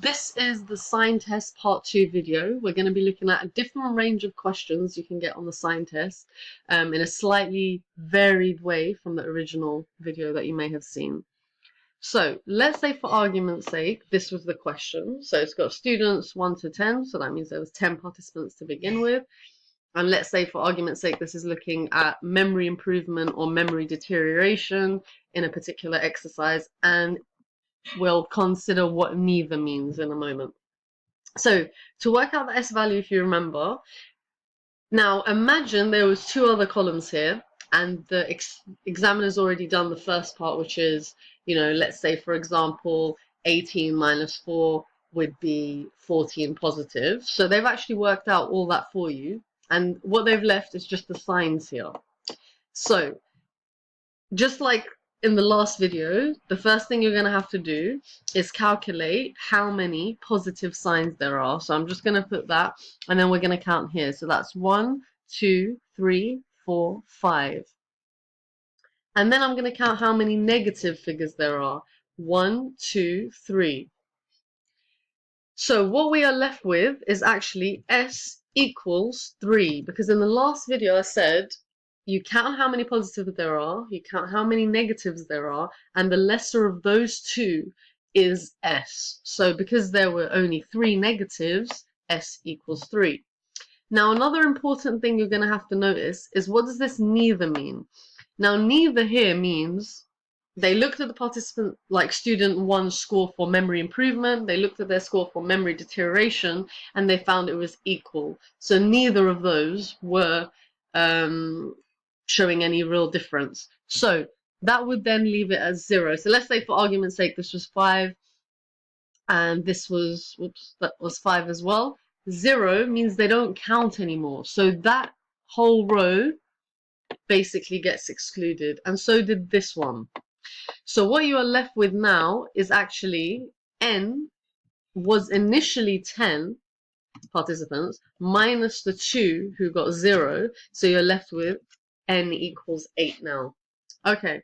This is the sign test part 2 video. We're going to be looking at a different range of questions you can get on the sign test in a slightly varied way from the original video that you may have seen. So let's say for argument's sake, this was the question. So it's got students 1 to 10, so that means there was 10 participants to begin with. And let's say for argument's sake, this is looking at memory improvement or memory deterioration in a particular exercise, and we'll consider what neither means in a moment. So to work out the S value, if you remember, now imagine there was 2 other columns here, and the examiner's already done the first part, which is, let's say, for example, 18 minus 4 would be 14 positive. So they've actually worked out all that for you. And what they've left is just the signs here. So just like in the last video, the first thing you're going to have to do is calculate how many positive signs there are. So I'm just going to put that, and then we're going to count here. So that's 1, 2, 3, 4, 5. And then I'm going to count how many negative figures there are. 1, 2, 3. So what we are left with is actually S equals 3, because in the last video I said you count how many positives there are, you count how many negatives there are, and the lesser of those two is S. So because there were only 3 negatives, S equals 3. Now another important thing you're going to have to notice is, what does this neither mean? Now neither here means they looked at the participant, like student 1's score for memory improvement, they looked at their score for memory deterioration, and they found it was equal. So neither of those were showing any real difference. So that would then leave it as 0. So let's say for argument's sake this was 5 and this was, that was 5 as well. 0 means they don't count anymore. So that whole row basically gets excluded, and so did this one. So what you are left with now is actually N was initially 10 participants minus the 2 who got 0. So you're left with N equals 8 now. Okay,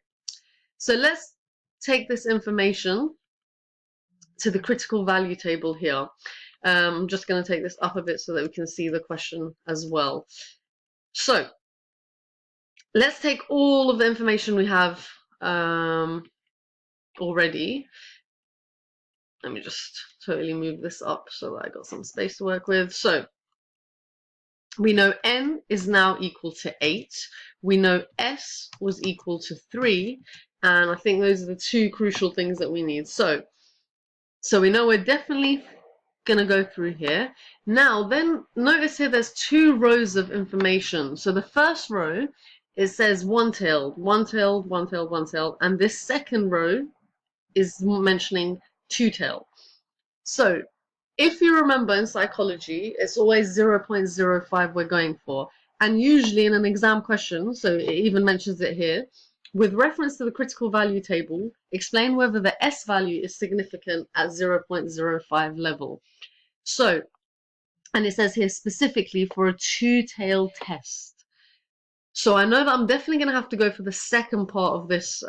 so let's take this information to the critical value table here. I'm just going to take this up a bit so that we can see the question as well. So let's take all of the information we have already. Let me just totally move this up so that I got some space to work with. So we know N is now equal to 8. We know S was equal to 3. And I think those are the 2 crucial things that we need. So we know we're definitely going to go through here. Now then, notice here there's 2 rows of information. So the first row, it says one-tailed, one-tailed, one-tailed, one-tailed. And this second row is mentioning two-tailed. So if you remember in psychology, it's always 0.05 we're going for. And usually in an exam question, so it even mentions it here, with reference to the critical value table, explain whether the S value is significant at 0.05 level. So, and it says here specifically for a two-tailed test. So I know that I'm definitely going to have to go for the second part of this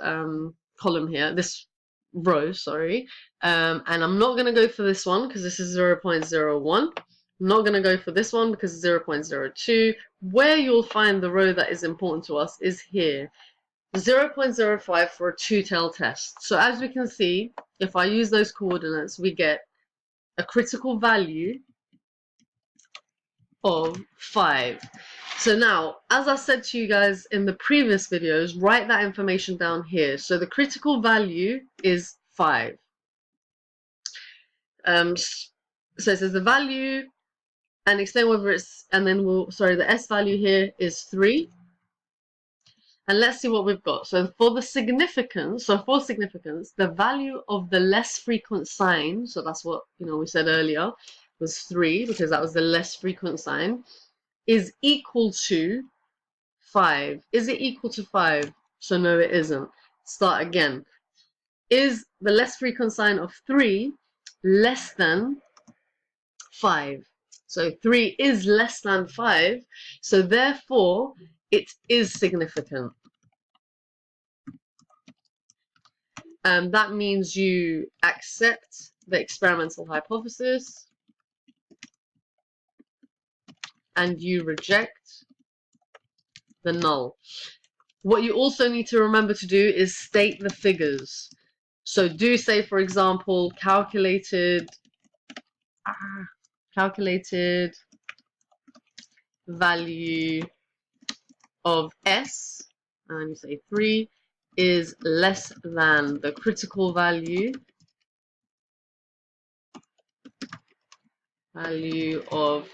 column here, this row, sorry. And I'm not going to go for this one because this is 0.01. I'm not going to go for this one because it's 0.02. Where you'll find the row that is important to us is here. 0.05 for a two-tailed test. So as we can see, if I use those coordinates, we get a critical value of 5. So now, as I said to you guys in the previous videos, write that information down here. So the critical value is 5. So it says the value, and explain whether it's, and then the S value here is 3. And let's see what we've got. So for significance, the value of the less frequent sign, so that's what we said earlier, was 3, because that was the less frequent sign, is equal to 5. Is it equal to 5? So no, it isn't. Start again. Is the less frequent sign of 3 less than 5? So 3 is less than 5, so therefore it is significant. That means you accept the experimental hypothesis and you reject the null. What you also need to remember to do is state the figures. So do say, for example, calculated value of S, and you say 3, is less than the critical value of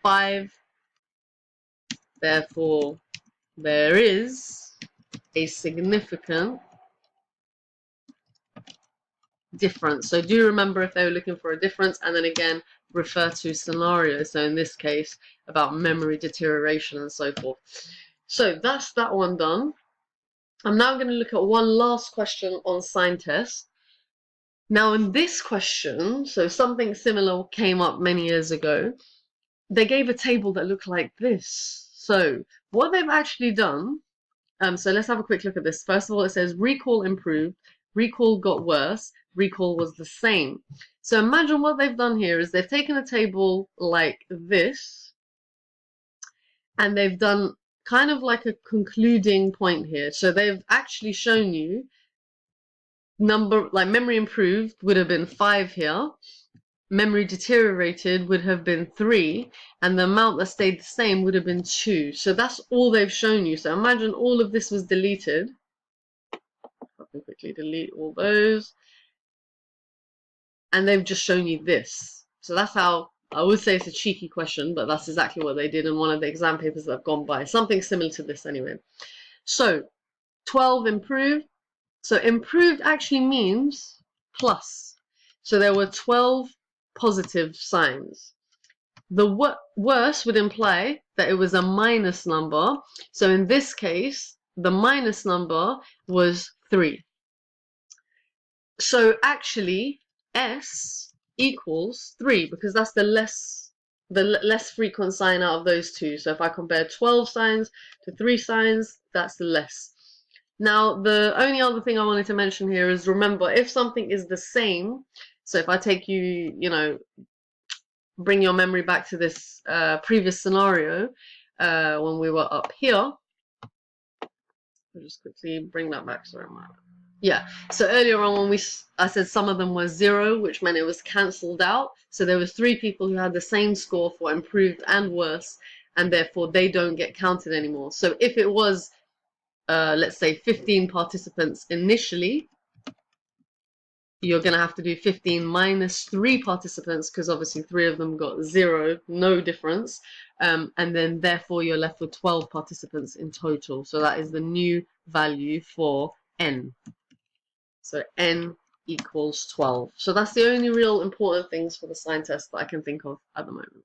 5. Therefore, there is a significant difference. So do remember if they were looking for a difference, and then again refer to scenarios. So in this case, about memory deterioration and so forth. So that's that one done. I'm now going to look at one last question on sign test. Now in this question, so something similar came up many years ago. They gave a table that looked like this. So what they've actually done, so let's have a quick look at this. First of all, it says recall improved, recall got worse, recall was the same. So imagine what they've done here is they've taken a table like this, and they've done kind of like a concluding point here. So they've actually shown you number, like memory improved would have been 5 here, memory deteriorated would have been 3, and the amount that stayed the same would have been 2. So that's all they've shown you. So imagine all of this was deleted. I can quickly delete all those. And they've just shown you this. So that's how, I would say it's a cheeky question, but that's exactly what they did in one of the exam papers that have gone by. Something similar to this anyway. So 12 improved. So improved actually means plus. So there were 12 positive signs. The worse would imply that it was a minus number. So in this case, the minus number was 3. So actually, S equals 3 because that's the less frequent sign out of those two. So if I compare 12 signs to 3 signs, that's the less. Now, the only other thing I wanted to mention here is remember, if something is the same, so if I take you, bring your memory back to this previous scenario when we were up here. I'll just quickly bring that back. Sorry, yeah. So earlier on when I said some of them were 0, which meant it was cancelled out. So there was 3 people who had the same score for improved and worse, and therefore they don't get counted anymore. So if it was let's say 15 participants initially, you're going to have to do 15 minus 3 participants because obviously 3 of them got 0, no difference, and then therefore you're left with 12 participants in total. So that is the new value for n. So n equals 12. So that's the only real important things for the sign test that I can think of at the moment.